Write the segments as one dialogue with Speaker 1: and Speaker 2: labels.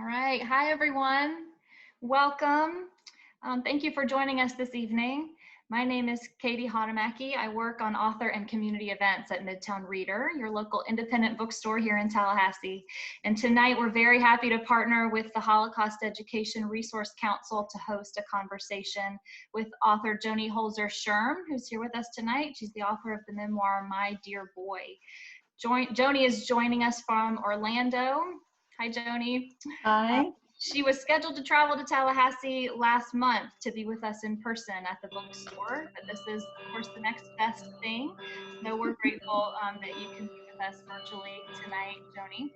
Speaker 1: All right. Hi, everyone. Welcome. Thank you for joining us this evening. My name is Katie Hautamaki. I work on author and community events at Midtown Reader, your local independent bookstore here in Tallahassee. And tonight we're very happy to partner with the Holocaust Education Resource Council to host a conversation with author Joanie Schirm, who's here with us tonight. She's the author of the memoir, My Dear Boy. Joanie is joining us from Orlando. Hi, Joanie.
Speaker 2: Hi.
Speaker 1: She was scheduled to travel to Tallahassee last month to be with us in person at the bookstore, but this is, of course, the next best thing. So we're grateful that you can be with us virtually tonight, Joanie.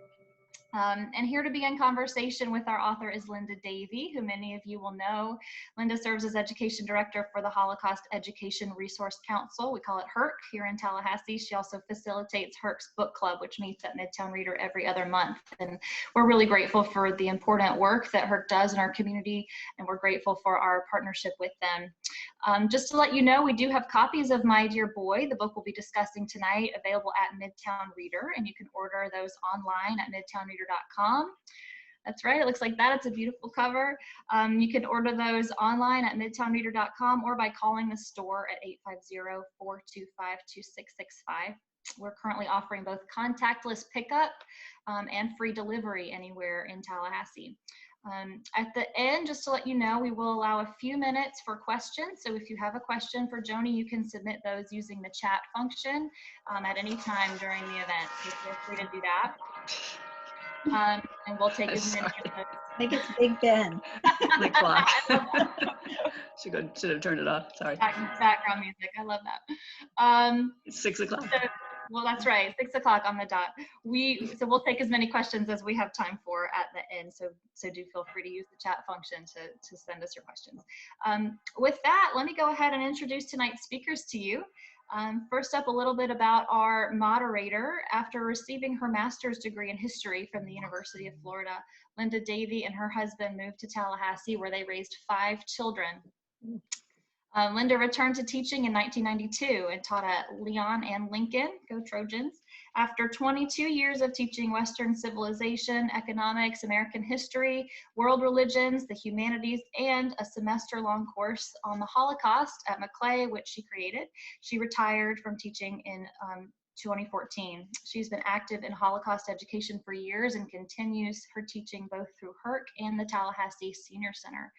Speaker 1: And here to begin conversation with our author is Linda Davey, who many of you will know. Linda serves as Education Director for the Holocaust Education Resource Council. We call it HERC here in Tallahassee. She also facilitates HERC's book club, which meets at Midtown Reader every other month. And we're really grateful for the important work that HERC does in our community, and we're grateful for our partnership with them. Just to let you know, we do have copies of My Dear Boy, the book we'll be discussing tonight, available at Midtown Reader, and you can order those online at midtownreader.com. That's right, it looks like that. It's a beautiful cover. You can order those online at midtownreader.com or by calling the store at 850-425-2665. We're currently offering both contactless pickup and free delivery anywhere in Tallahassee. At the end, just to let you know, we will allow a few minutes for questions. So if you have a question for Joanie, you can submit those using the chat function at any time during the event. So feel free to do that. And we'll take as many of those.
Speaker 2: I think it's Big Ben.
Speaker 3: The clock. Should have turned it off. Sorry.
Speaker 1: Background music. I love that.
Speaker 3: It's 6 o'clock.
Speaker 1: Well, that's right. 6 o'clock on the dot. So we'll take as many questions as we have time for at the end. So do feel free to use the chat function to send us your questions. With that, let me go ahead and introduce tonight's speakers to you. First up, a little bit about our moderator. After receiving her master's degree in history from the University of Florida, Linda Davey and her husband moved to Tallahassee, where they raised 5 children. Linda returned to teaching in 1992 and taught at Leon and Lincoln, go Trojans. After 22 years of teaching Western civilization, economics, American history, world religions, the humanities, and a semester-long course on the Holocaust at Maclay, which she created, she retired from teaching in 2014. She's been active in Holocaust education for years and continues her teaching both through HERC and the Tallahassee Senior Center.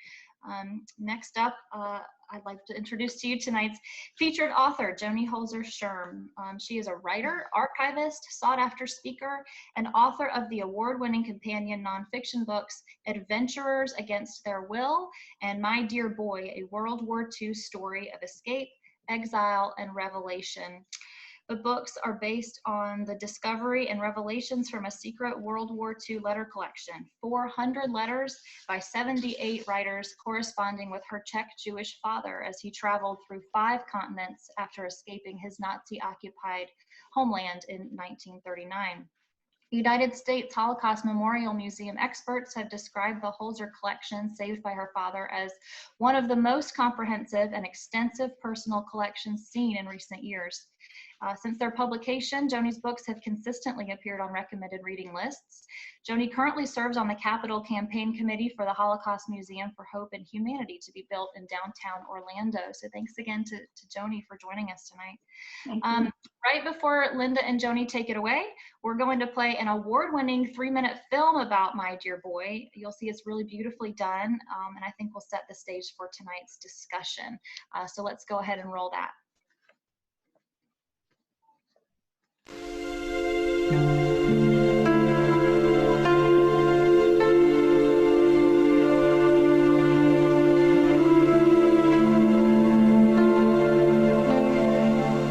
Speaker 1: Next up, I'd like to introduce to you tonight's featured author, Joanie Schirm. She is a writer, archivist, sought-after speaker, and author of the award-winning companion nonfiction books, Adventurers Against Their Will, and My Dear Boy, a World War II story of escape, exile, and revelation. The books are based on the discovery and revelations from a secret World War II letter collection, 400 letters by 78 writers corresponding with her Czech Jewish father as he traveled through 5 continents after escaping his Nazi-occupied homeland in 1939. United States Holocaust Memorial Museum experts have described the Holzer collection saved by her father as one of the most comprehensive and extensive personal collections seen in recent years. Since their publication, Joanie's books have consistently appeared on recommended reading lists. Joanie currently serves on the Capital Campaign Committee for the Holocaust Museum for Hope and Humanity to be built in downtown Orlando. So thanks again to Joanie for joining us tonight. Right before Linda and Joanie take it away, we're going to play an award-winning 3-minute film about My Dear Boy. You'll see it's really beautifully done, and I think we'll set the stage for tonight's discussion. So let's go ahead and roll that.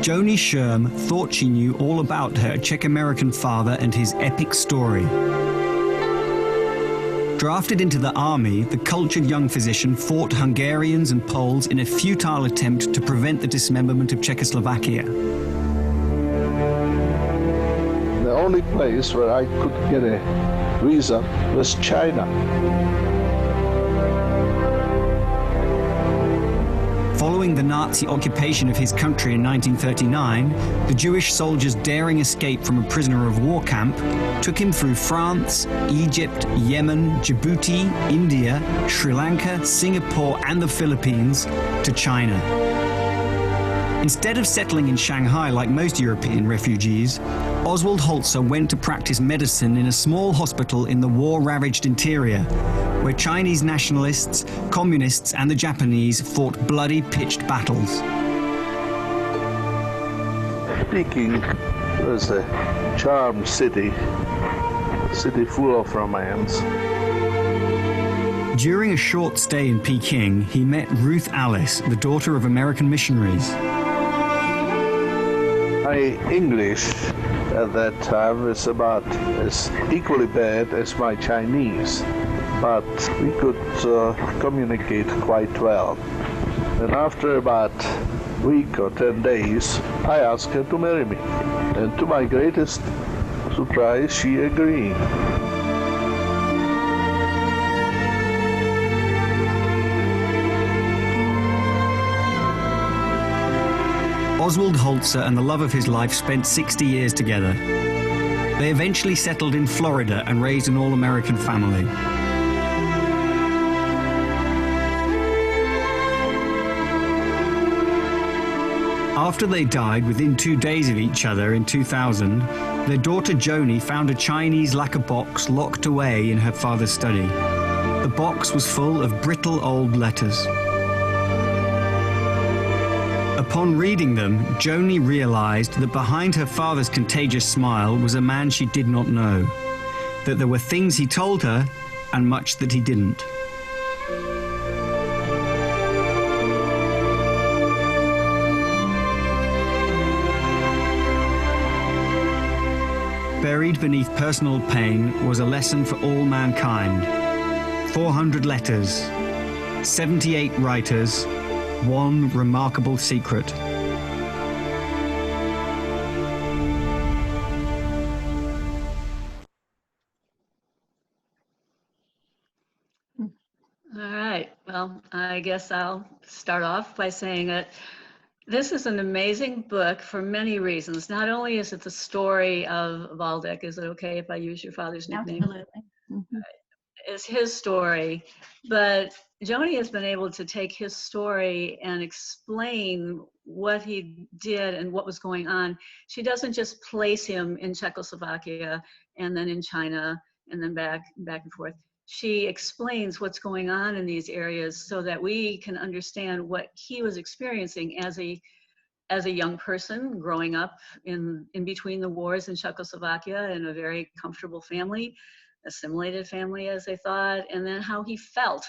Speaker 4: Joanie Schirm thought she knew all about her Czech-American father and his epic story. Drafted into the army, the cultured young physician fought Hungarians and Poles in a futile attempt to prevent the dismemberment of Czechoslovakia.
Speaker 5: The only place where I could get a visa was China.
Speaker 4: Following Following the Nazi occupation of his country in 1939, the Jewish soldiers' daring escape from a prisoner of war camp took him through France, Egypt, Yemen, Djibouti, India, Sri Lanka, Singapore, and the Philippines to China. Instead of settling in Shanghai like most European refugees, Oswald Holzer went to practice medicine in a small hospital in the war-ravaged interior, where Chinese nationalists, communists, and the Japanese fought bloody pitched battles.
Speaker 5: Peking was a charmed city full of romance.
Speaker 4: During a short stay in Peking, he met Ruth Alice, the daughter of American missionaries.
Speaker 5: My English at that time was about as equally bad as my Chinese, but we could communicate quite well. And after about a week or 10 days, I asked her to marry me. And to my greatest surprise, she agreed.
Speaker 4: Oswald Holzer and the love of his life spent 60 years together. They eventually settled in Florida and raised an all-American family. After they died within 2 days of each other in 2000, their daughter Joanie found a Chinese lacquer box locked away in her father's study. The box was full of brittle old letters. Upon reading them, Joanie realized that behind her father's contagious smile was a man she did not know, that there were things he told her and much that he didn't. Buried beneath personal pain was a lesson for all mankind. 400 letters, 78 writers, one remarkable secret.
Speaker 3: All right, well, I guess I'll start off by saying that this is an amazing book for many reasons. Not only is it the story of Waldeck, is it okay if I use your father's nickname?
Speaker 1: Absolutely. Mm-hmm.
Speaker 3: It's his story, but Joanie has been able to take his story and explain what he did and what was going on. She doesn't just place him in Czechoslovakia and then in China and then back and forth. She explains what's going on in these areas so that we can understand what he was experiencing as a young person growing up in between the wars in Czechoslovakia in a very comfortable family, assimilated family as they thought, and then how he felt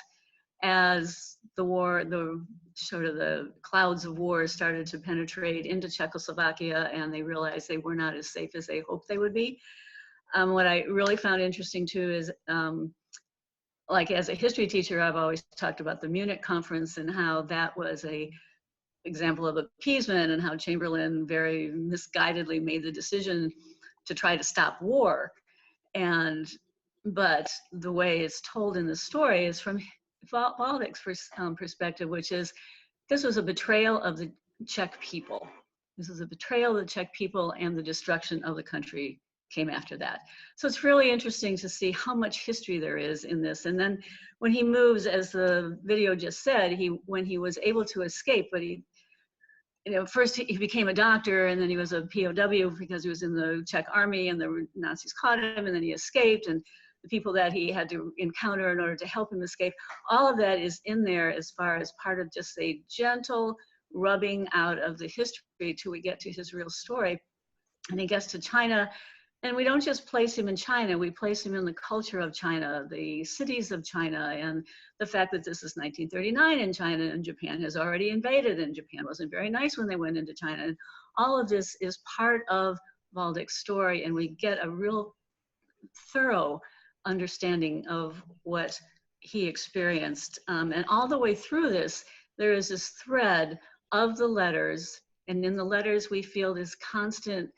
Speaker 3: as the war, the clouds of war started to penetrate into Czechoslovakia and they realized they were not as safe as they hoped they would be. What I really found interesting too is, like as a history teacher, I've always talked about the Munich conference and how that was a example of appeasement and how Chamberlain very misguidedly made the decision to try to stop war. But the way it's told in the story is from Waldeck's perspective, which is this was a betrayal of the Czech people. This is a betrayal of the Czech people, and the destruction of the country came after that. So it's really interesting to see how much history there is in this. And then when he moves, as the video just said, when he was able to escape, but first he became a doctor, and then he was a POW because he was in the Czech army and the Nazis caught him, and then he escaped, and the people that he had to encounter in order to help him escape, all of that is in there as far as part of just a gentle rubbing out of the history till we get to his real story. And he gets to China, and we don't just place him in China, we place him in the culture of China, the cities of China, and the fact that this is 1939 in China and Japan has already invaded, and Japan wasn't very nice when they went into China. And all of this is part of Waldeck's story, and we get a real thorough understanding of what he experienced. And all the way through this, there is this thread of the letters, and in the letters we feel this constant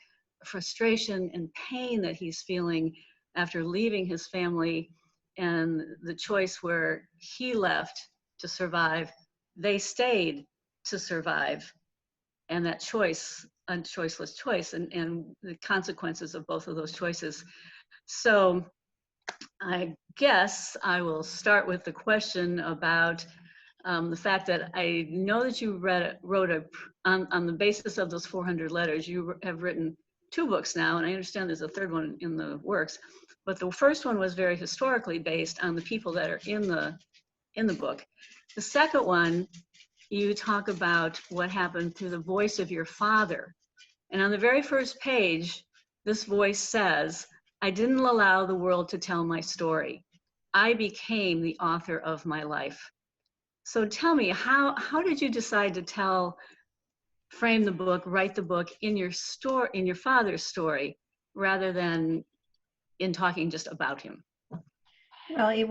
Speaker 3: frustration and pain that he's feeling after leaving his family and the choice where he left to survive. They stayed to survive, and that choice, a choiceless choice, and the consequences of both of those choices. So I guess I will start with the question about the fact that I know that you wrote on the basis of those 400 letters, you have written 2 books now, and I understand there's a 3rd one in the works, but the first one was very historically based on the people that are in the book. The second one, you talk about what happened through the voice of your father. And on the very first page, this voice says, "I didn't allow the world to tell my story. I became the author of my life." So tell me, how did you decide to frame the book, write the book in your father's story, rather than in talking just about him?
Speaker 2: Well, it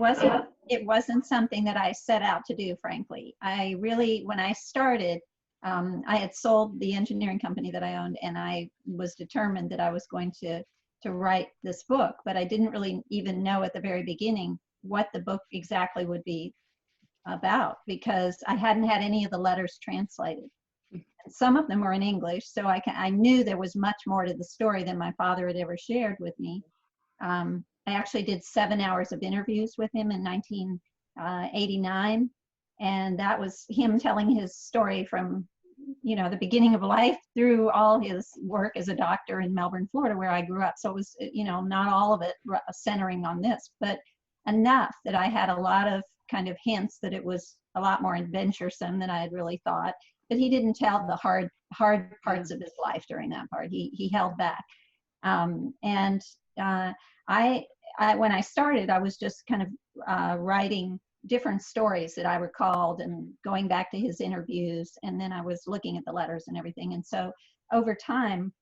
Speaker 2: wasn't something that I set out to do, frankly. I really, when I started, I had sold the engineering company that I owned, and I was determined that I was going to write this book, but I didn't really even know at the very beginning what the book exactly would be about, because I hadn't had any of the letters translated. Some of them were in English, so I knew there was much more to the story than my father had ever shared with me. I actually did 7 hours of interviews with him in 1989, and that was him telling his story from, the beginning of life through all his work as a doctor in Melbourne, Florida, where I grew up. So it was, not all of it centering on this, but enough that I had a lot of kind of hints that it was a lot more adventuresome than I had really thought. But he didn't tell the hard parts of his life during that part. He held back. When I started, I was just kind of writing different stories that I recalled and going back to his interviews, and then I was looking at the letters and everything. And so over time,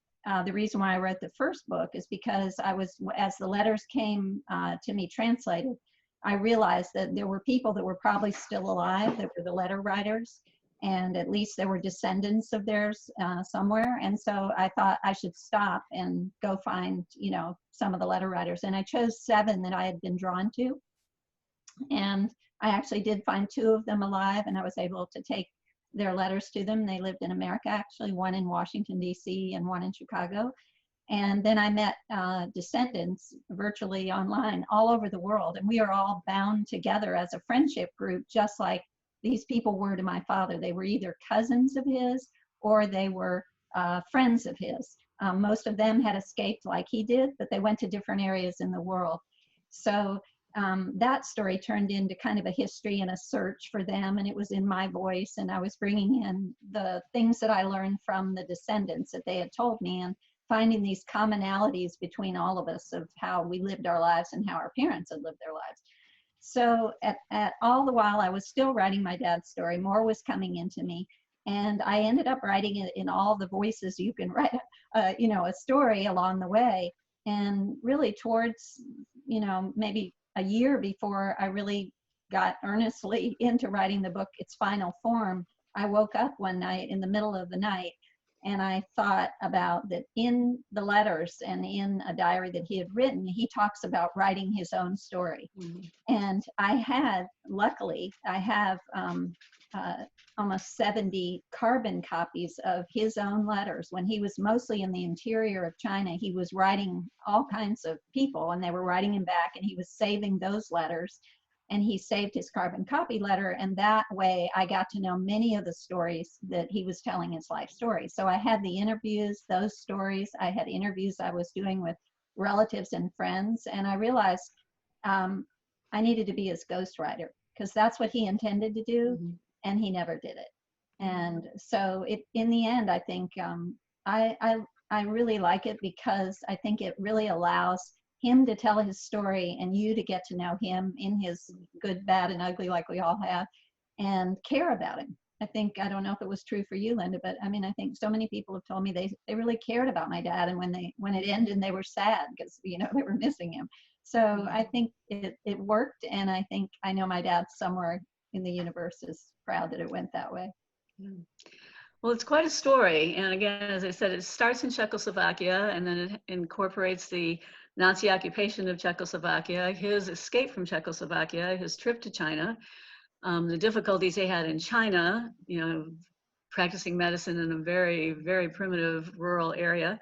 Speaker 2: the reason why I wrote the first book is because as the letters came to me translated, I realized that there were people that were probably still alive that were the letter writers, and at least there were descendants of theirs somewhere. And so I thought I should stop and go find, some of the letter writers. And I chose 7 that I had been drawn to. And I actually did find 2 of them alive, and I was able to take their letters to them. They lived in America, actually, one in Washington, D.C. and one in Chicago. And then I met descendants virtually online all over the world. And we are all bound together as a friendship group, just like these people were to my father. They were either cousins of his or they were friends of his. Most of them had escaped like he did, but they went to different areas in the world. So that story turned into kind of a history and a search for them, and it was in my voice, and I was bringing in the things that I learned from the descendants that they had told me, and finding these commonalities between all of us of how we lived our lives and how our parents had lived their lives. So at all the while I was still writing my dad's story, more was coming into me, and I ended up writing it in all the voices you can write, a story along the way. And really towards, maybe a year before I really got earnestly into writing the book, its final form, I woke up one night in the middle of the night, and I thought about that in the letters and in a diary that he had written, he talks about writing his own story. Mm-hmm. And luckily, I have almost 70 carbon copies of his own letters. When he was mostly in the interior of China, he was writing all kinds of people, and they were writing him back, and he was saving those letters. And he saved his carbon copy letter, and that way I got to know many of the stories that he was telling his life story. So I had the interviews, those stories. I had interviews I was doing with relatives and friends, and I realized I needed to be his ghostwriter, because that's what he intended to do, mm-hmm. and he never did it. And so in the end, I think I really like it, because I think it really allows him to tell his story and you to get to know him in his good, bad, and ugly, like we all have, and care about him. I don't know if it was true for you, Linda, but I think so many people have told me they really cared about my dad, and when it ended, they were sad because, they were missing him. So I think it worked, and I know my dad somewhere in the universe is proud that it went that way.
Speaker 3: Well, it's quite a story. And again, as I said, it starts in Czechoslovakia, and then it incorporates the Nazi occupation of Czechoslovakia, his escape from Czechoslovakia, his trip to China, the difficulties they had in China, practicing medicine in a very, very primitive rural area,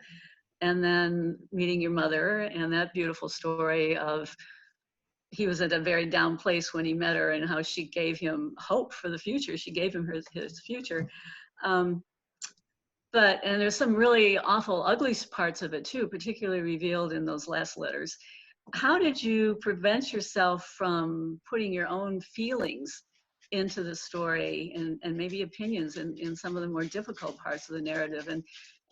Speaker 3: and then meeting your mother and that beautiful story of he was at a very down place when he met her and how she gave him hope for the future. She gave him his future. And there's some really awful, ugly parts of it too, particularly revealed in those last letters. How did you prevent yourself from putting your own feelings into the story and maybe opinions in some of the more difficult parts of the narrative? And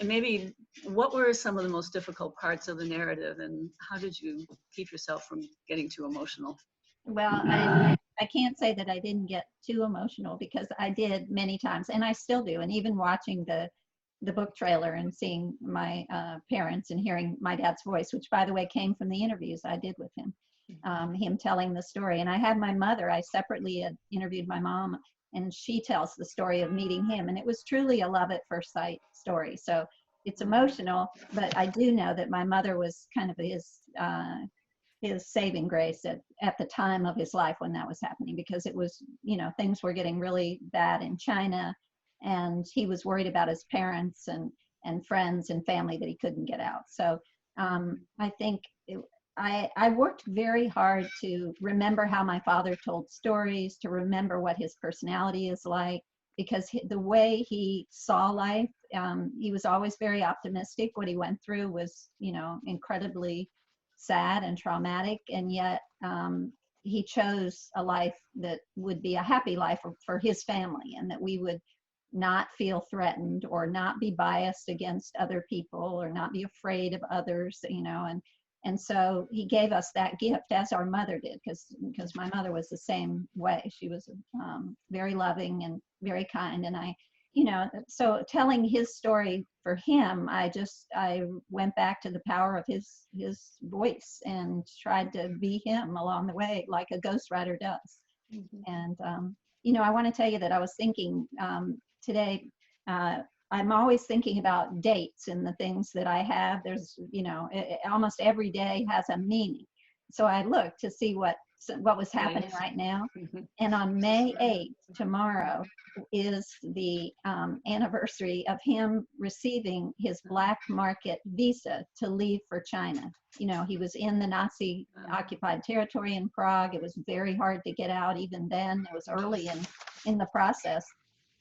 Speaker 3: maybe what were some of the most difficult parts of the narrative, and how did you keep yourself from getting too emotional?
Speaker 2: Well, I can't say that I didn't get too emotional, because I did many times, and I still do. And even watching the book trailer and seeing my parents and hearing my dad's voice, which by the way came from the interviews I did with him, him telling the story. And I had my mother, I separately interviewed my mom, and she tells the story of meeting him. And it was truly a love at first sight story. So it's emotional, but I do know that my mother was kind of his saving grace at the time of his life when that was happening, because it was, you know, things were getting really bad in China, and he was worried about his parents and friends and family that he couldn't get out. So I think I worked very hard to remember how my father told stories, to remember what his personality is like, because the way he saw life, he was always very optimistic. What he went through was, you know, incredibly sad and traumatic, and yet he chose a life that would be a happy life for his family, and that we would not feel threatened or not be biased against other people or not be afraid of others, you know. And so he gave us that gift, as our mother did, because my mother was the same way. She was very loving and very kind. And I, you know, so telling his story for him, I went back to the power of his voice and tried to be him along the way, like a ghostwriter does. Mm-hmm. And, you know, I want to tell you that I was thinking today, I'm always thinking about dates and the things that I have. There's, you know, almost every day has a meaning. So I looked to see what was happening right now. And on May 8th, tomorrow, is the anniversary of him receiving his black market visa to leave for China. You know, he was in the Nazi occupied territory in Prague. It was very hard to get out even then. It was early in the process.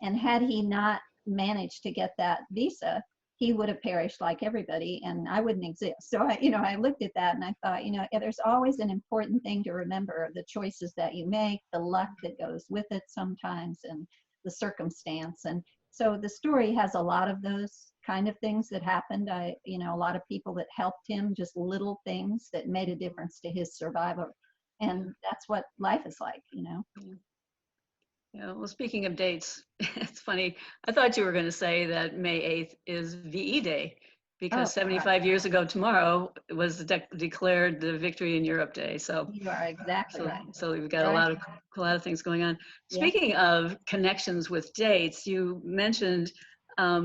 Speaker 2: And had he not managed to get that visa, he would have perished like everybody, and I wouldn't exist. So I looked at that and I thought, you know, there's always an important thing to remember: the choices that you make, the luck that goes with it sometimes, and the circumstance. And so the story has a lot of those kind of things that happened. A lot of people that helped him, just little things that made a difference to his survival. And that's what life is like, you know.
Speaker 3: Yeah, well, speaking of dates, it's funny. I thought you were going to say that May 8th is VE Day, because 75 years ago tomorrow was declared the Victory in Europe Day. So
Speaker 2: you are exactly right.
Speaker 3: So we've got a lot of things going on. Yeah. Speaking of connections with dates, you mentioned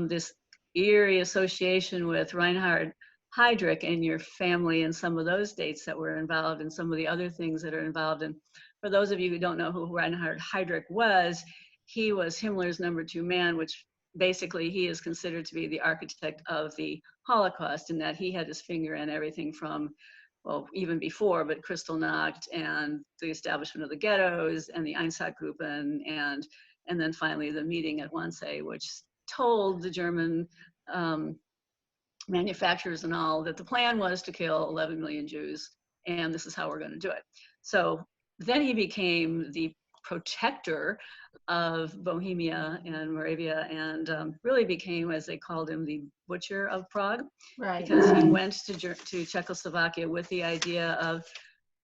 Speaker 3: this eerie association with Reinhard Heydrich and your family, and some of those dates that were involved, and some of the other things that are involved. And for those of you who don't know who Reinhard Heydrich was, he was Himmler's #2 man, which basically he is considered to be the architect of the Holocaust, in that he had his finger in everything from, well, even before, but Kristallnacht and the establishment of the ghettos and the Einsatzgruppen, and then finally the meeting at Wannsee, which told the German manufacturers and all that the plan was to kill 11 million Jews, and this is how we're going to do it. So then he became the protector of Bohemia and Moravia, and really became, as they called him, the butcher of Prague, right? Because he went to Czechoslovakia with the idea of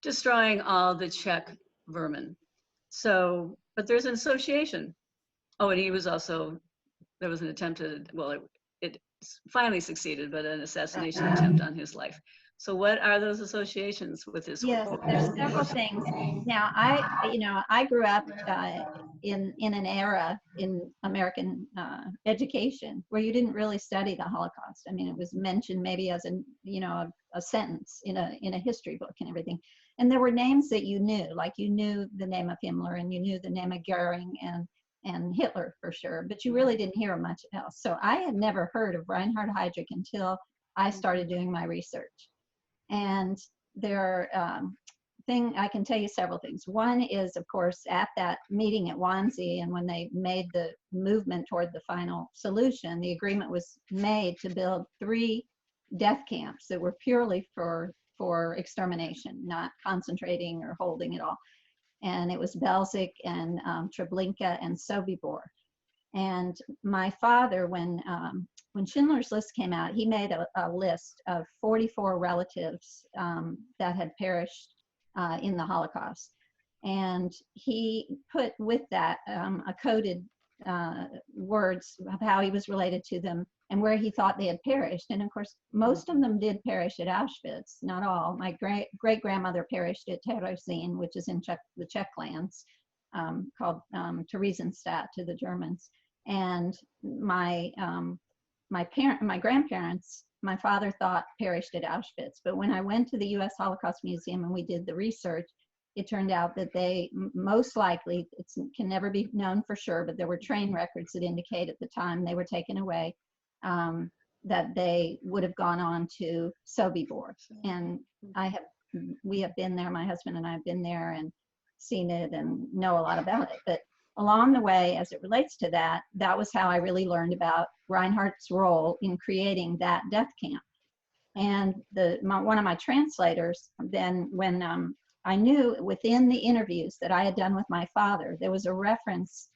Speaker 3: destroying all the Czech vermin. So, but there's an association. Oh, and he was also, there was an attempt to, well, it finally succeeded, but an assassination attempt on his life. So what are those associations with his?
Speaker 2: Yes, there's several things. Now, I grew up in an era in American education where you didn't really study the Holocaust. I mean, it was mentioned maybe as a sentence in a history book and everything. And there were names that you knew, like you knew the name of Himmler and you knew the name of Goering, and Hitler for sure, but you really didn't hear much else. So I had never heard of Reinhard Heydrich until I started doing my research. And there I can tell you several things. One is, of course, at that meeting at Wannsee, and when they made the movement toward the final solution, the agreement was made to build 3 death camps that were purely for extermination, not concentrating or holding it all. And it was Belzec and Treblinka and Sobibor. And my father, when Schindler's List came out, he made a list of 44 relatives that had perished in the Holocaust. And he put with that a coded words of how he was related to them and where he thought they had perished. And of course, most of them did perish at Auschwitz, not all. My great-grandmother perished at Terezin, which is in the Czech lands, called Theresienstadt to the Germans. And my grandparents, my father thought perished at Auschwitz. But when I went to the U.S. Holocaust Museum and we did the research, it turned out that they most likely, it can never be known for sure, but there were train records that indicate at the time they were taken away, that they would have gone on to Sobibor. And we have been there, my husband and I have been there and seen it and know a lot about it. But along the way, as it relates to that, that was how I really learned about Reinhardt's role in creating that death camp. And one of my translators, then when I knew within the interviews that I had done with my father, there was a reference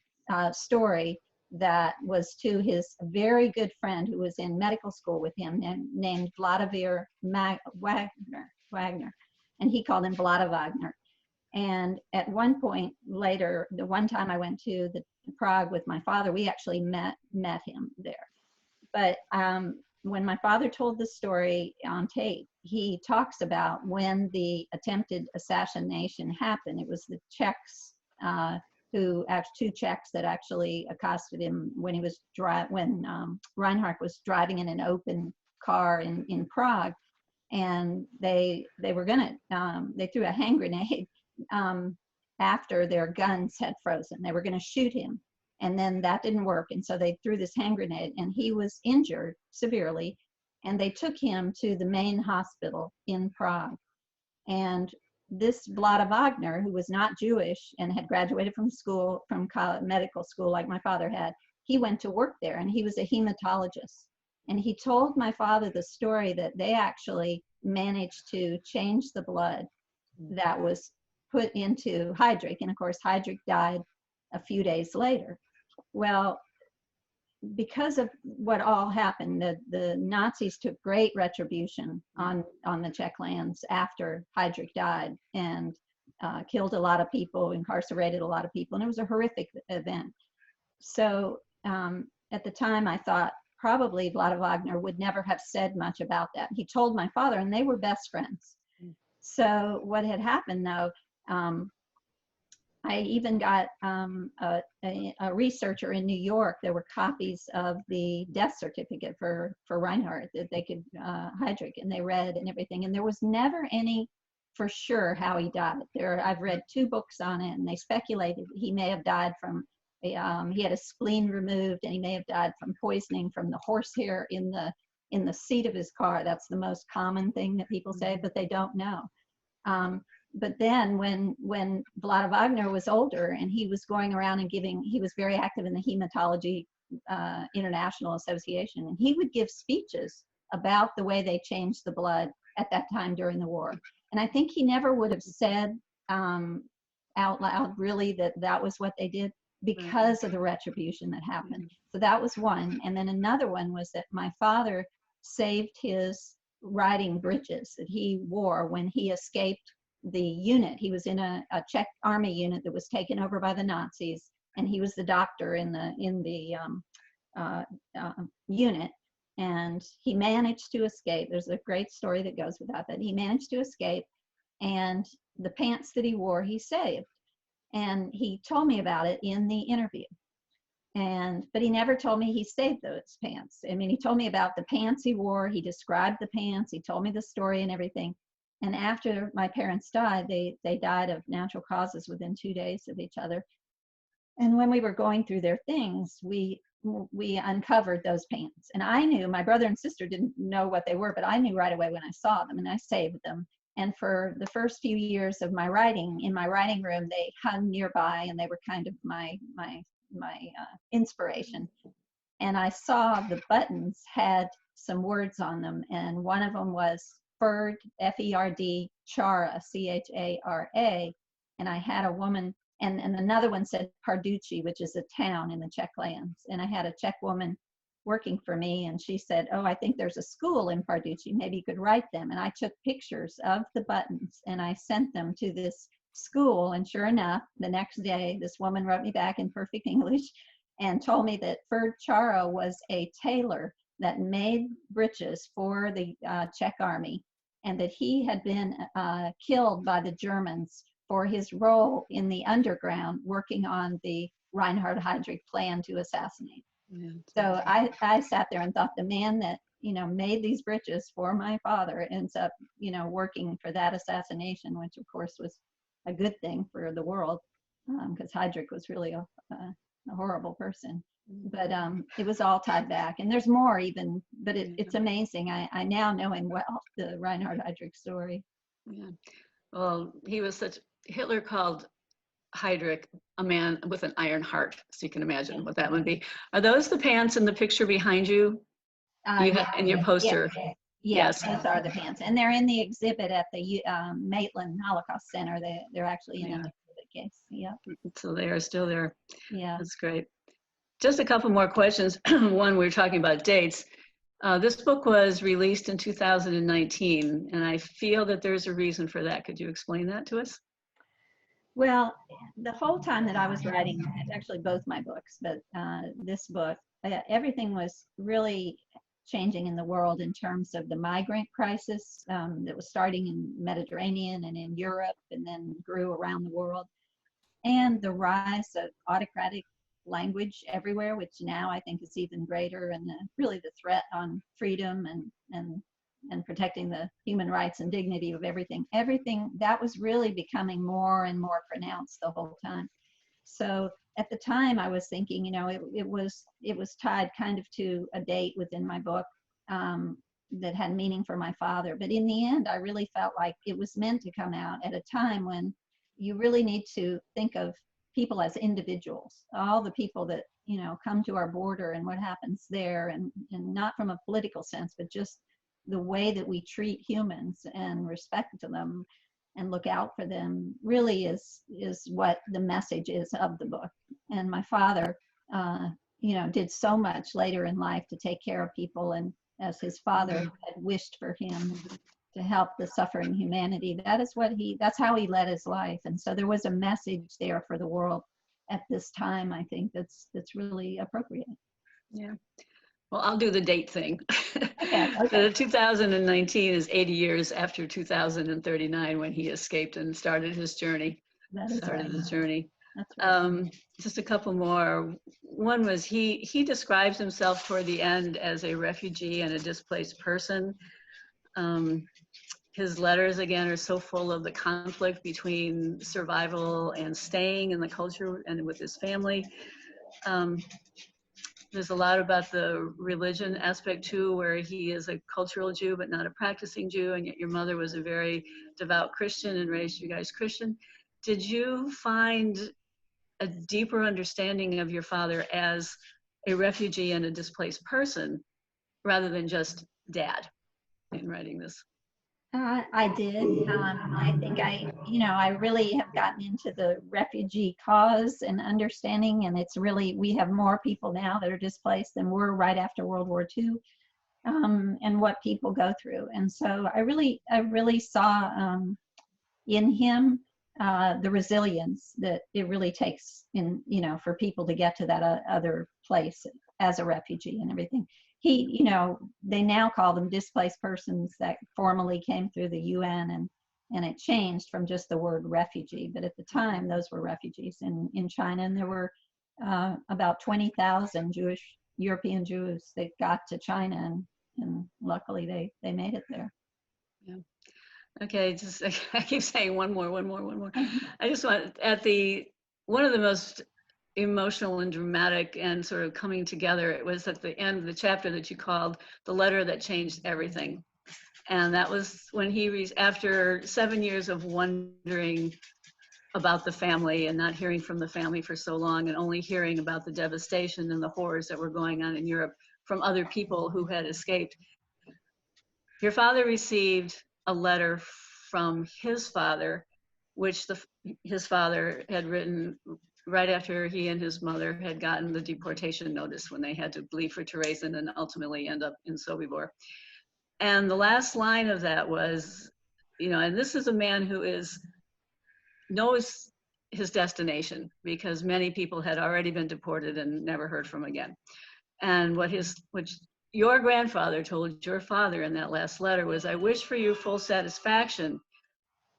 Speaker 2: story that was to his very good friend who was in medical school with him named Vladimir Wagner, and he called him Vlada Wagner. And at one point later, the one time I went to Prague with my father, we actually met him there. But when my father told the story on tape, he talks about when the attempted assassination happened. It was the Czechs two Czechs that actually accosted him when he was Reinhardt was driving in an open car in Prague, and they were they threw a hand grenade after their guns had frozen. They were gonna shoot him, and then that didn't work, and so they threw this hand grenade, and he was injured severely, and they took him to the main hospital in Prague. And this Vlada Wagner, who was not Jewish and had graduated from medical school like my father had, he went to work there, and he was a hematologist. And he told my father the story that they actually managed to change the blood that was put into Heydrich. And of course, Heydrich died a few days later. Well, because of what all happened, the Nazis took great retribution on the Czech lands after Heydrich died, and killed a lot of people, incarcerated a lot of people, and it was a horrific event. So at the time, I thought probably Vlada Wagner would never have said much about that. He told my father, and they were best friends. So what had happened, though, I even got a researcher in New York. There were copies of the death certificate for Reinhardt that they could, Heydrich, and they read and everything. And there was never any for sure how he died. I've read 2 books on it, and they speculated he may have died from, he had a spleen removed, and he may have died from poisoning from the horsehair in the seat of his car. That's the most common thing that people say, but they don't know. But then when Vlada Wagner was older and he was going around and he was very active in the Hematology International Association, and he would give speeches about the way they changed the blood at that time during the war. And I think he never would have said out loud really that was what they did, because of the retribution that happened. So that was one. And then another one was that my father saved his riding breeches that he wore when he escaped the unit. He was in a Czech army unit that was taken over by the Nazis, and he was the doctor in the unit, and he managed to escape. There's a great story that goes with that he managed to escape, and the pants that he wore, he saved. And he told me about it in the interview. But he never told me he saved those pants. I mean, he told me about the pants he wore. He described the pants. He told me the story and everything. And after my parents died, they died of natural causes within 2 days of each other. And when we were going through their things, we uncovered those pants. And I knew, my brother and sister didn't know what they were, but I knew right away when I saw them, and I saved them. And for the first few years of my writing, in my writing room, they hung nearby, and they were kind of my inspiration. And I saw the buttons had some words on them, and one of them was Ferd, F-E-R-D, Chara, C-H-A-R-A. And I had a woman, and another one said Parducci, which is a town in the Czech lands. And I had a Czech woman working for me, and she said, oh, I think there's a school in Parducci, maybe you could write them. And I took pictures of the buttons and I sent them to this school, and sure enough, the next day this woman wrote me back in perfect English and told me that Ferd Chara was a tailor that made breeches for the Czech army, and that he had been killed by the Germans for his role in the underground working on the Reinhard Heydrich plan to assassinate. Yeah. So I sat there and thought, the man that, you know, made these breeches for my father ends up, you know, working for that assassination, which of course was a good thing for the world, because Heydrich was really a horrible person. But it was all tied back, and there's more even, but it's amazing. I now know him well, the Reinhard Heydrich story.
Speaker 3: Yeah. Well, he was Hitler called Heydrich a man with an iron heart, so you can imagine what that would be. Are those the pants in the picture behind you? In your poster?
Speaker 2: Yes, those are the pants, and they're in the exhibit at the Maitland Holocaust Center. They're actually in an exhibit case. Yeah.
Speaker 3: So they are still there.
Speaker 2: Yeah.
Speaker 3: That's great. Just a couple more questions. One, we were talking about dates. This book was released in 2019, and I feel that there's a reason for that. Could you explain that to us?
Speaker 2: Well, the whole time that I was writing, actually both my books, but this book, everything was really changing in the world in terms of the migrant crisis that was starting in the Mediterranean and in Europe, and then grew around the world, and the rise of autocratic language everywhere, which now I think is even greater, and really the threat on freedom and protecting the human rights and dignity of everything that was really becoming more and more pronounced the whole time. So at the time I was thinking, you know, it was tied kind of to a date within my book that had meaning for my father. But in the end, I really felt like it was meant to come out at a time when you really need to think of people as individuals, all the people that, you know, come to our border and what happens there, and not from a political sense, but just the way that we treat humans and respect them and look out for them really is what the message is of the book. And my father, you know, did so much later in life to take care of people, and as his father had wished for him to help the suffering humanity. That's how he led his life. And so there was a message there for the world at this time, I think, that's really appropriate.
Speaker 3: Yeah. Well, I'll do the date thing.
Speaker 2: Okay.
Speaker 3: So 2019 is 80 years after 2039, when he escaped and started his journey. That's right. Just a couple more. One was he describes himself toward the end as a refugee and a displaced person. His letters, again, are so full of the conflict between survival and staying in the culture and with his family. There's a lot about the religion aspect too, where he is a cultural Jew but not a practicing Jew, and yet your mother was a very devout Christian and raised you guys Christian. Did you find a deeper understanding of your father as a refugee and a displaced person rather than just dad in writing this?
Speaker 2: I did. I think I really have gotten into the refugee cause and understanding, and it's really, we have more people now that are displaced than were right after World War II, and what people go through. And so I really saw in him the resilience that it really takes in, you know, for people to get to that other place as a refugee and everything. He, you know, they now call them displaced persons that formally came through the UN, and it changed from just the word refugee. But at the time, those were refugees in China, and there were about 20,000 European Jews that got to China, and luckily they made it there.
Speaker 3: Yeah. Okay, I keep saying one more. I just want, one of the most emotional and dramatic and sort of coming together. It was at the end of the chapter that you called The Letter That Changed Everything. And that was when he, after 7 years of wondering about the family and not hearing from the family for so long and only hearing about the devastation and the horrors that were going on in Europe from other people who had escaped. Your father received a letter from his father, which his father had written right after he and his mother had gotten the deportation notice when they had to leave for Terezin and ultimately end up in Sobibor. And the last line of that was, you know, and this is a man who knows his destination because many people had already been deported and never heard from again. And what your grandfather told your father in that last letter was, I wish for you full satisfaction,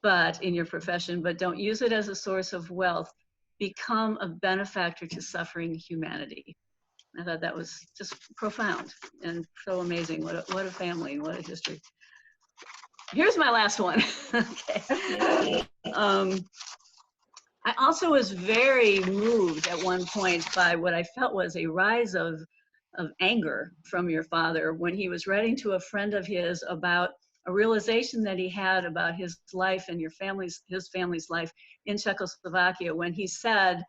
Speaker 3: but in your profession, but don't use it as a source of wealth. Become a benefactor to suffering humanity. I thought that was just profound and so amazing. What a family and what a history. Here's my last one. Okay. I also was very moved at one point by what I felt was a rise of anger from your father when he was writing to a friend of his about a realization that he had about his life and his family's life in Czechoslovakia, when he said,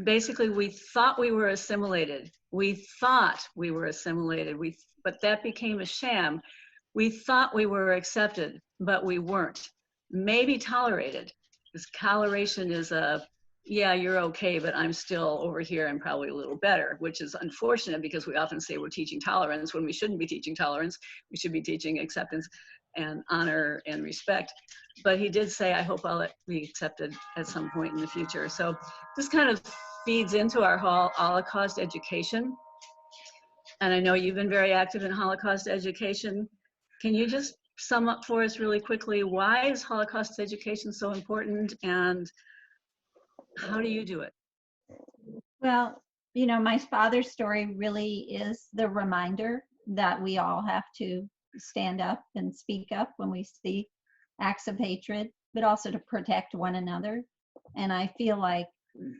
Speaker 3: basically, we thought we were assimilated. We thought we were assimilated, but that became a sham. We thought we were accepted, but we weren't. Maybe tolerated, because toleration is yeah, you're okay, but I'm still over here and probably a little better, which is unfortunate because we often say we're teaching tolerance when we shouldn't be teaching tolerance. We should be teaching acceptance and honor and respect. But he did say, I hope I'll be accepted at some point in the future. So this kind of feeds into our Holocaust education. And I know you've been very active in Holocaust education. Can you just sum up for us really quickly, why is Holocaust education so important and how do you do it?
Speaker 2: Well, you know, my father's story really is the reminder that we all have to stand up and speak up when we see acts of hatred, but also to protect one another. And I feel like,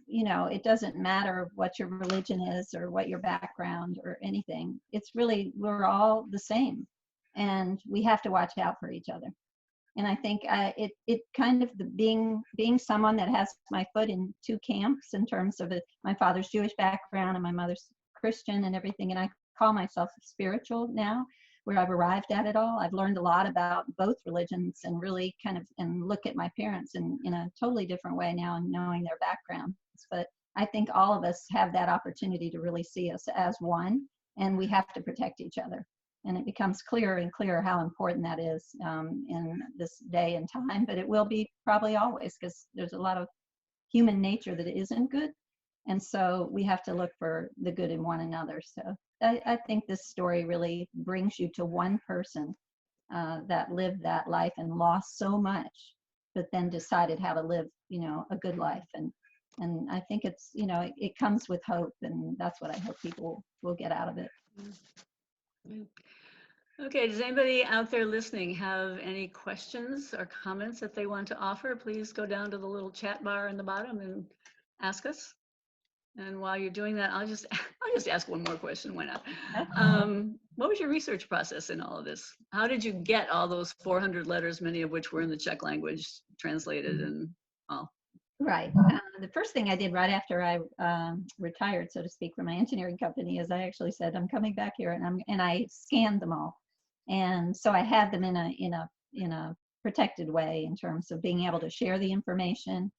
Speaker 2: you know, it doesn't matter what your religion is or what your background or anything. It's really, we're all the same and we have to watch out for each other. And I think it kind of being someone that has my foot in two camps in terms of my father's Jewish background and my mother's Christian and everything. And I call myself spiritual now, where I've arrived at it all. I've learned a lot about both religions and really kind of and look at my parents in a totally different way now and knowing their backgrounds. But I think all of us have that opportunity to really see us as one, and we have to protect each other. And it becomes clearer and clearer how important that is in this day and time, but it will be probably always, because there's a lot of human nature that isn't good. And so we have to look for the good in one another. So I think this story really brings you to one person that lived that life and lost so much, but then decided how to live, you know, a good life. And I think it's, you know, it comes with hope, and that's what I hope people will get out of it.
Speaker 3: Okay, does anybody out there listening have any questions or comments that they want to offer? Please go down to the little chat bar in the bottom and ask us. And while you're doing that, I'll just ask one more question. Why not? What was your research process in all of this? How did you get all those 400 letters, many of which were in the Czech language, translated and all?
Speaker 2: Right. The first thing I did right after I retired, so to speak, from my engineering company is I actually said, I'm coming back here, and I scanned them all. And so I had them in a protected way in terms of being able to share the information.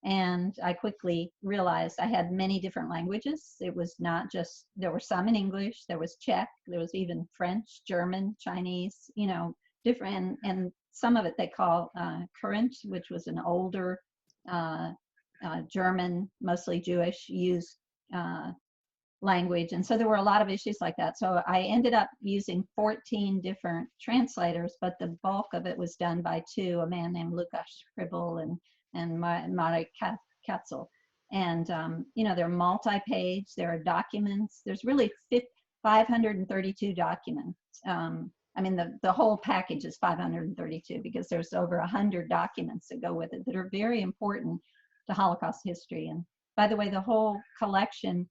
Speaker 2: And I quickly realized I had many different languages. It was not just, there were some in English, there was Czech, there was even French, German, Chinese, you know, different, and some of it they call current, which was an older German, mostly Jewish, used language. And so there were a lot of issues like that. So I ended up using 14 different translators, but the bulk of it was done by two, a man named Lukáš Kribel and Marek Katzel. And, you know, they're multi-page, there are documents, there's really 532 documents. I mean, the whole package is 532 because there's over 100 documents that go with it that are very important to Holocaust history. And by the way, the whole collection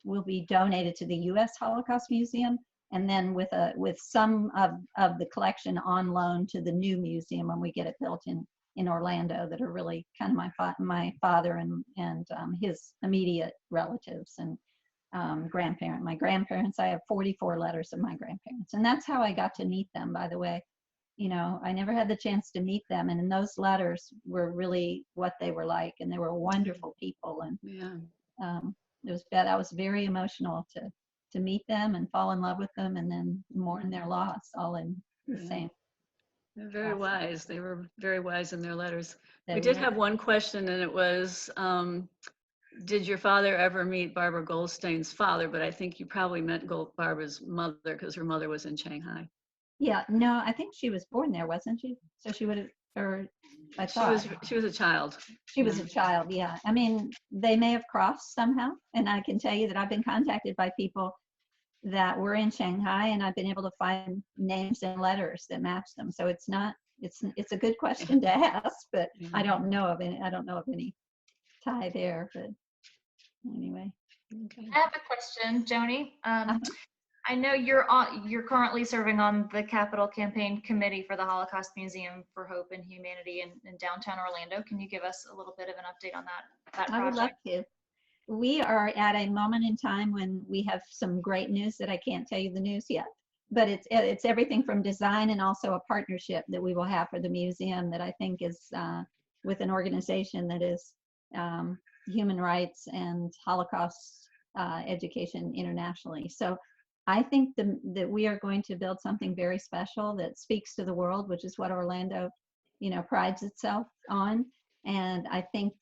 Speaker 2: will be donated to the U.S. Holocaust Museum, and then with some of the collection on loan to the new museum when we get it built in Orlando, that are really kind of my father and his immediate relatives and my grandparents. I have 44 letters of my grandparents, and that's how I got to meet them, by the way. You know, I never had the chance to meet them, and in those letters were really what they were like, and they were wonderful people. And that was very emotional to meet them and fall in love with them, and then mourn their loss all in the same.
Speaker 3: They're very wise. They were very wise in their letters.
Speaker 2: They
Speaker 3: We did
Speaker 2: were.
Speaker 3: have one question, and it was, did your father ever meet Barbara Goldstein's father? But I think you probably meant Barbara's mother, because her mother was in Shanghai.
Speaker 2: Yeah, no, I think she was born there, wasn't she? So she would have, or I thought.
Speaker 3: She was a child.
Speaker 2: She was a child, yeah. I mean, they may have crossed somehow, and I can tell you that I've been contacted by people that were in Shanghai, and I've been able to find names and letters that match them. So it's a good question to ask, but I don't know of any tie there. But anyway.
Speaker 3: Okay.
Speaker 1: I have a question, Joanie. I know you're currently serving on the Capital Campaign Committee for the Holocaust Museum for Hope and Humanity in downtown Orlando. Can you give us a little bit of an update on that project?
Speaker 2: I would love to. We are at a moment in time when we have some great news that I can't tell you the news yet, but it's everything from design and also a partnership that we will have for the museum that I think is with an organization that is human rights and Holocaust education internationally. So I think that we are going to build something very special that speaks to the world, which is what Orlando, prides itself on. And I think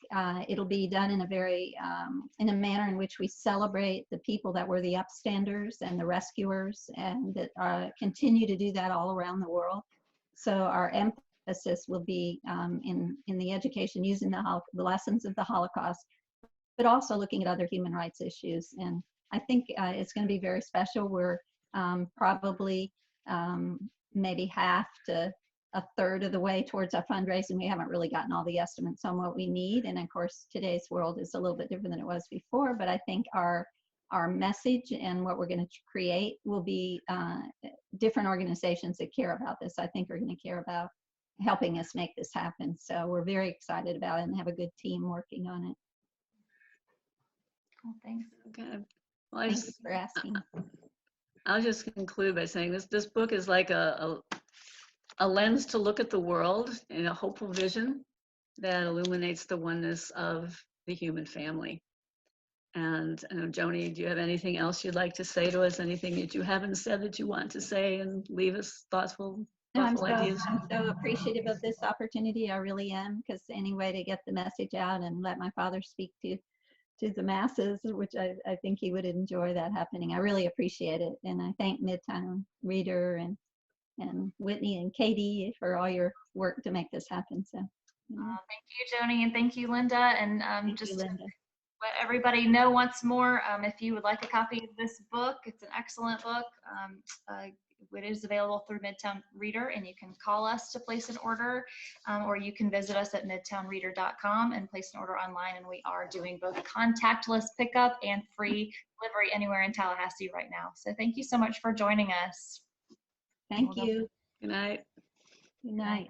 Speaker 2: it'll be done in a manner in which we celebrate the people that were the upstanders and the rescuers, and that continue to do that all around the world. So our emphasis will be in the education using the lessons of the Holocaust, but also looking at other human rights issues. And I think it's going to be very special. We're probably maybe half to a third of the way towards our fundraising. We haven't really gotten all the estimates on what we need. And of course, today's world is a little bit different than it was before, but I think our message and what we're going to create will be different organizations that care about this. I think are going to care about helping us make this happen. So we're very excited about it and have a good team working on it.
Speaker 1: Cool, thanks.
Speaker 3: Okay. Well,
Speaker 2: Thank you for asking.
Speaker 3: I'll just conclude by saying this book is like a lens to look at the world in a hopeful vision that illuminates the oneness of the human family. And I know, Joanie, do you have anything else you'd like to say to us? Anything that you haven't said that you want to say and leave us thoughtful ideas?
Speaker 2: I'm so appreciative of this opportunity. I really am, because any way to get the message out and let my father speak to the masses, which I think he would enjoy that happening. I really appreciate it. And I thank Midtown Reader and Whitney and Katie for all your work to make this happen. So
Speaker 1: thank you, Joanie, and thank you, Linda. And just
Speaker 2: Linda.
Speaker 1: to let everybody know once more, if you would like a copy of this book, it's an excellent book. It is available through Midtown Reader, and you can call us to place an order, or you can visit us at midtownreader.com and place an order online. And we are doing both contactless pickup and free delivery anywhere in Tallahassee right now. So thank you so much for joining us.
Speaker 2: Thank you.
Speaker 3: Good night.
Speaker 2: Good night.